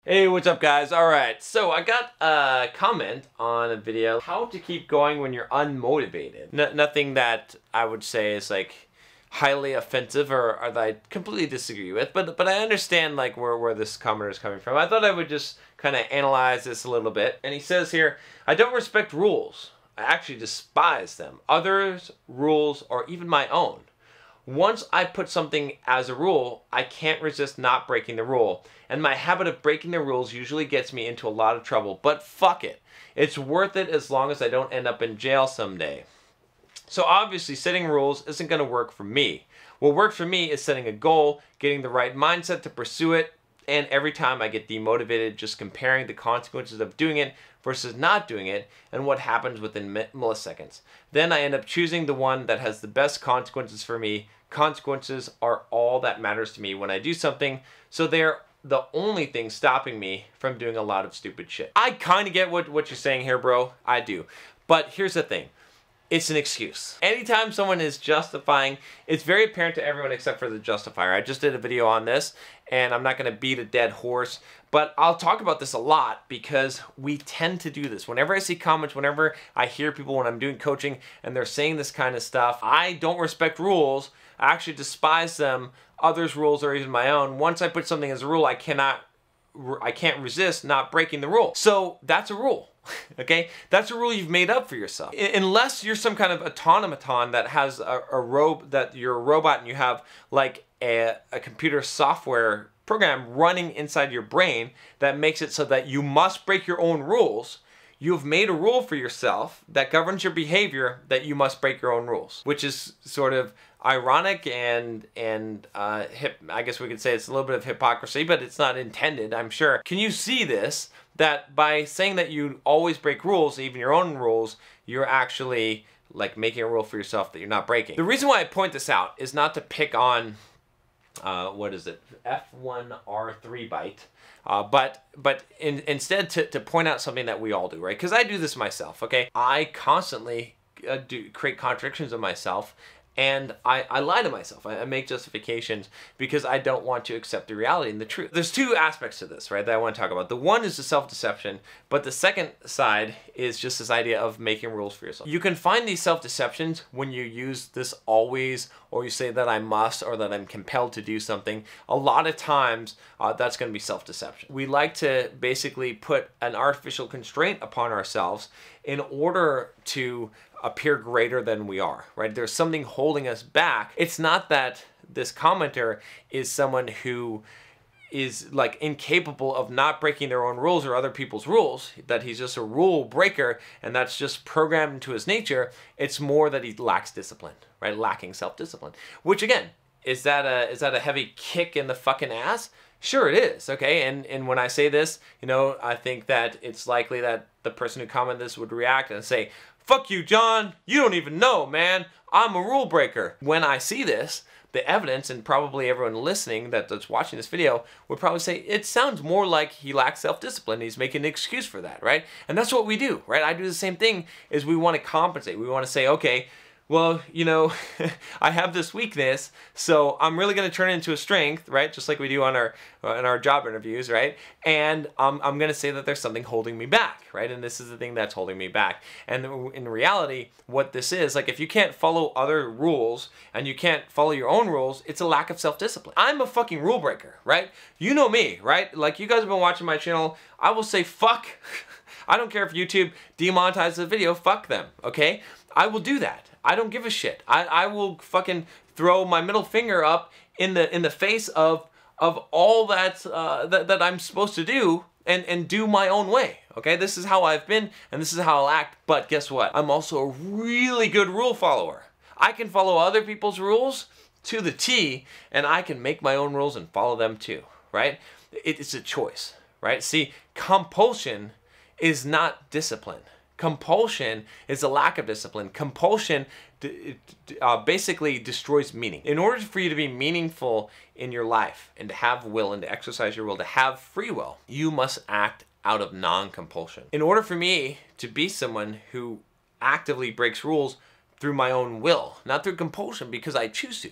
Hey, what's up guys? Alright, so I got a comment on a video, how to keep going when you're unmotivated. Nothing that I would say is like highly offensive or that I completely disagree with, but I understand like where this commenter is coming from. I thought I would just kind of analyze this a little bit. And he says here, I don't respect rules. I actually despise them. Others, rules, or even my own. Once I put something as a rule, I can't resist not breaking the rule. And my habit of breaking the rules usually gets me into a lot of trouble. But fuck it. It's worth it as long as I don't end up in jail someday. So obviously setting rules isn't going to work for me. What works for me is setting a goal, getting the right mindset to pursue it, and every time I get demotivated, just comparing the consequences of doing it versus not doing it and what happens within milliseconds. Then I end up choosing the one that has the best consequences for me. Consequences are all that matters to me when I do something, so they're the only thing stopping me from doing a lot of stupid shit. I kind of get what you're saying here, bro. I do. But here's the thing. It's an excuse. Anytime someone is justifying, it's very apparent to everyone except for the justifier. I just did a video on this, and I'm not going to beat a dead horse, but I'll talk about this a lot because we tend to do this. Whenever I see comments, whenever I hear people when I'm doing coaching and they're saying this kind of stuff, I don't respect rules. I actually despise them, others' rules or even my own. Once I put something as a rule, I can't resist not breaking the rule. So that's a rule. Okay, that's a rule you've made up for yourself. Unless you're some kind of automaton that has that you're a robot and you have like a computer software program running inside your brain that makes it so that you must break your own rules. You've made a rule for yourself that governs your behavior that you must break your own rules, which is sort of ironic and I guess we could say it's a little bit of hypocrisy, but it's not intended, I'm sure. Can you see this? That by saying that you always break rules, even your own rules, you're actually like making a rule for yourself that you're not breaking. The reason why I point this out is not to pick on, what is it, F1R3 byte, but instead to point out something that we all do, right? Because I do this myself, okay? I constantly create contradictions of myself, and I lie to myself. I make justifications because I don't want to accept the reality and the truth. There's two aspects to this, right, that I want to talk about. The one is the self-deception, but the second side is just this idea of making rules for yourself. You can find these self-deceptions when you use this always, or you say that I must, or that I'm compelled to do something. A lot of times, that's going to be self-deception. We like to basically put an artificial constraint upon ourselves in order to appear greater than we are, right? There's something holding us back. It's not that this commenter is someone who is like incapable of not breaking their own rules or other people's rules, that he's just a rule breaker and that's just programmed into his nature. It's more that he lacks discipline, right? Lacking self-discipline, which again, is that a heavy kick in the fucking ass? Sure it is, okay? And when I say this, you know, I think that it's likely that the person who commented this would react and say, fuck you, John, you don't even know, man. I'm a rule breaker. When I see this, the evidence, and probably everyone listening that's watching this video would probably say, it sounds more like he lacks self-discipline. He's making an excuse for that, right? And that's what we do, right? I do the same thing, is we want to compensate. We want to say, okay, well, you know, I have this weakness, so I'm really going to turn it into a strength, right? Just like we do on our job interviews, right? And I'm going to say that there's something holding me back, right? And this is the thing that's holding me back. And in reality, what this is, like if you can't follow other rules and you can't follow your own rules, it's a lack of self-discipline. I'm a fucking rule breaker, right? You know me, right? Like you guys have been watching my channel, I will say fuck. I don't care if YouTube demonetizes the video, fuck them, okay? I will do that. I don't give a shit. I will fucking throw my middle finger up in the face of all that that I'm supposed to do and do my own way. Okay, this is how I've been and this is how I'll act. But guess what? I'm also a really good rule follower. I can follow other people's rules to the T, and I can make my own rules and follow them too. Right? It's a choice. Right? See, compulsion is not discipline. Compulsion is a lack of discipline. Compulsion basically destroys meaning. In order for you to be meaningful in your life and to have will and to exercise your will, to have free will, you must act out of non-compulsion. In order for me to be someone who actively breaks rules through my own will, not through compulsion because I choose to,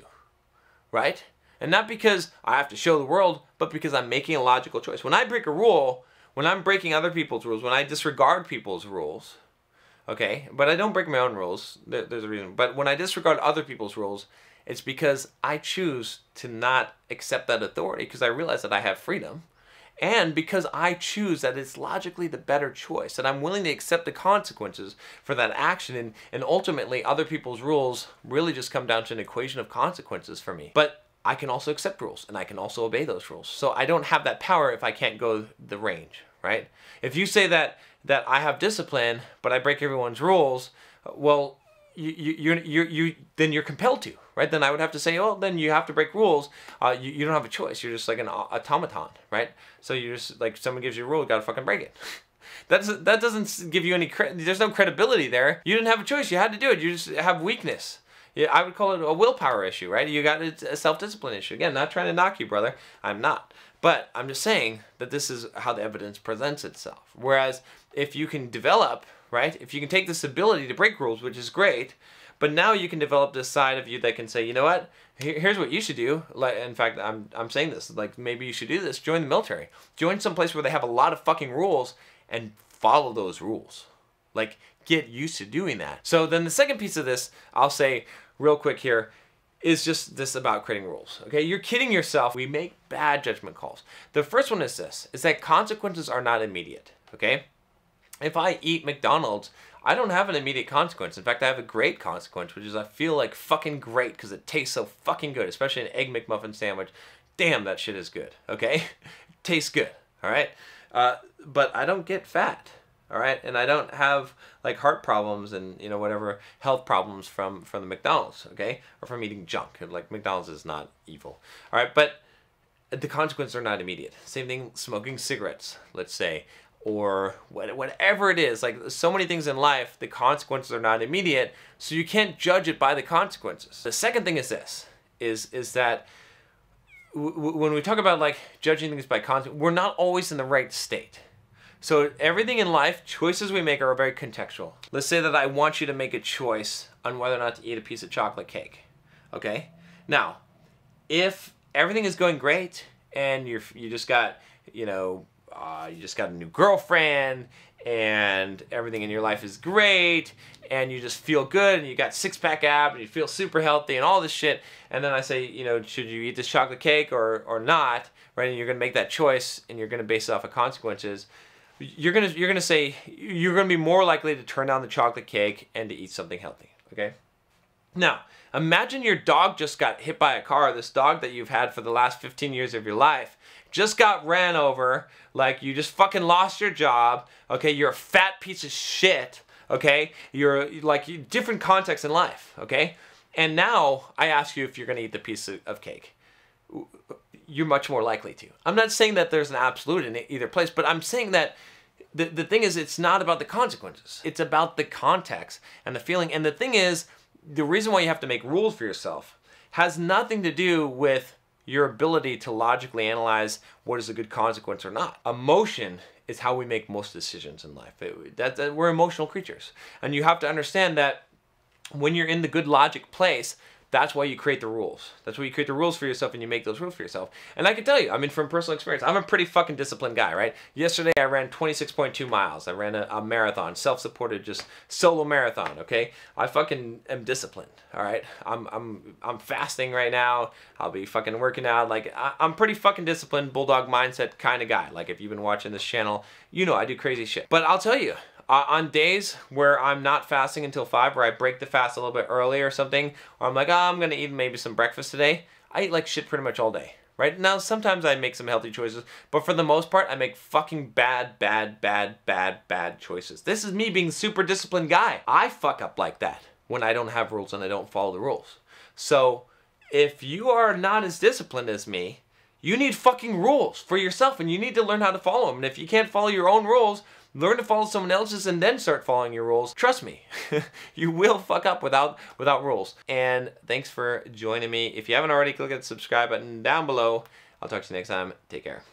right? And not because I have to show the world, but because I'm making a logical choice. When I break a rule, when I'm breaking other people's rules, when I disregard people's rules, okay, but I don't break my own rules, there's a reason, but when I disregard other people's rules, it's because I choose to not accept that authority because I realize that I have freedom. And because I choose that it's logically the better choice, and I'm willing to accept the consequences for that action, and ultimately other people's rules really just come down to an equation of consequences for me. But I can also accept rules, and I can also obey those rules. So I don't have that power if I can't go the range, right? If you say that I have discipline, but I break everyone's rules, well, then you're compelled to, right? Then I would have to say, oh, then you have to break rules. You don't have a choice. You're just like an automaton, right? So you're just like, someone gives you a rule, you gotta fucking break it. That doesn't give you any there's no credibility there. You didn't have a choice. You had to do it. You just have weakness. Yeah, I would call it a willpower issue, right? You got a self-discipline issue. Again, not trying to knock you, brother. I'm not. But I'm just saying that this is how the evidence presents itself. Whereas if you can develop, right? If you can take this ability to break rules, which is great, but now you can develop this side of you that can say, you know what? Here's what you should do. Like, in fact, I'm saying this. Like, maybe you should do this. Join the military. Join some place where they have a lot of fucking rules and follow those rules. Like, get used to doing that. So then the second piece of this, I'll say real quick here, is just this about creating rules. Okay, you're kidding yourself. We make bad judgment calls. The first one is this, is that consequences are not immediate. Okay, if I eat McDonald's, I don't have an immediate consequence. In fact, I have a great consequence, which is I feel like fucking great because it tastes so fucking good, especially an Egg McMuffin sandwich. Damn, that shit is good, okay? It tastes good, all right? But I don't get fat, all right? And I don't have like heart problems and, you know, whatever health problems from the McDonald's, okay? Or from eating junk. Like, McDonald's is not evil, all right? But the consequences are not immediate. Same thing, smoking cigarettes, let's say, or whatever it is. Like, so many things in life, the consequences are not immediate, so you can't judge it by the consequences. The second thing is this, is that when we talk about like judging things by consequences, we're not always in the right state. So everything in life, choices we make are very contextual. Let's say that I want you to make a choice on whether or not to eat a piece of chocolate cake, okay? Now, if everything is going great and you just got, you know, you just got a new girlfriend and everything in your life is great and you just feel good and you got six-pack abs and you feel super healthy and all this shit, and then I say, you know, should you eat this chocolate cake or not, right? And you're gonna make that choice and you're gonna base it off of consequences. You're gonna say you're gonna be more likely to turn down the chocolate cake and to eat something healthy, okay? Now, imagine your dog just got hit by a car. This dog that you've had for the last 15 years of your life just got ran over, like you just fucking lost your job, okay? You're a fat piece of shit, okay? You're like different context in life, okay? And now I ask you if you're gonna eat the piece of cake. You're much more likely to. I'm not saying that there's an absolute in either place, but I'm saying that the thing is, it's not about the consequences. It's about the context and the feeling. And the thing is, the reason why you have to make rules for yourself has nothing to do with your ability to logically analyze what is a good consequence or not. Emotion is how we make most decisions in life. We're emotional creatures. And you have to understand that when you're in the good logic place, that's why you create the rules. That's why you create the rules for yourself and you make those rules for yourself. And I can tell you, I mean, from personal experience, I'm a pretty fucking disciplined guy, right? Yesterday I ran 26.2 miles. I ran a marathon, self-supported, just solo marathon, okay? I fucking am disciplined, all right? I'm fasting right now. I'll be fucking working out. Like, I'm pretty fucking disciplined, Bulldog mindset kind of guy. Like, if you've been watching this channel, you know I do crazy shit. But I'll tell you, on days where I'm not fasting until 5, where I break the fast a little bit early or something, or I'm like, oh, I'm gonna eat maybe some breakfast today, I eat like shit pretty much all day, right? Now, sometimes I make some healthy choices, but for the most part, I make fucking bad choices. This is me being a super disciplined guy. I fuck up like that when I don't have rules and I don't follow the rules. So, if you are not as disciplined as me, you need fucking rules for yourself, and you need to learn how to follow them. And if you can't follow your own rules, learn to follow someone else's and then start following your rules. Trust me, you will fuck up without rules. And thanks for joining me. If you haven't already, click the subscribe button down below. I'll talk to you next time. Take care.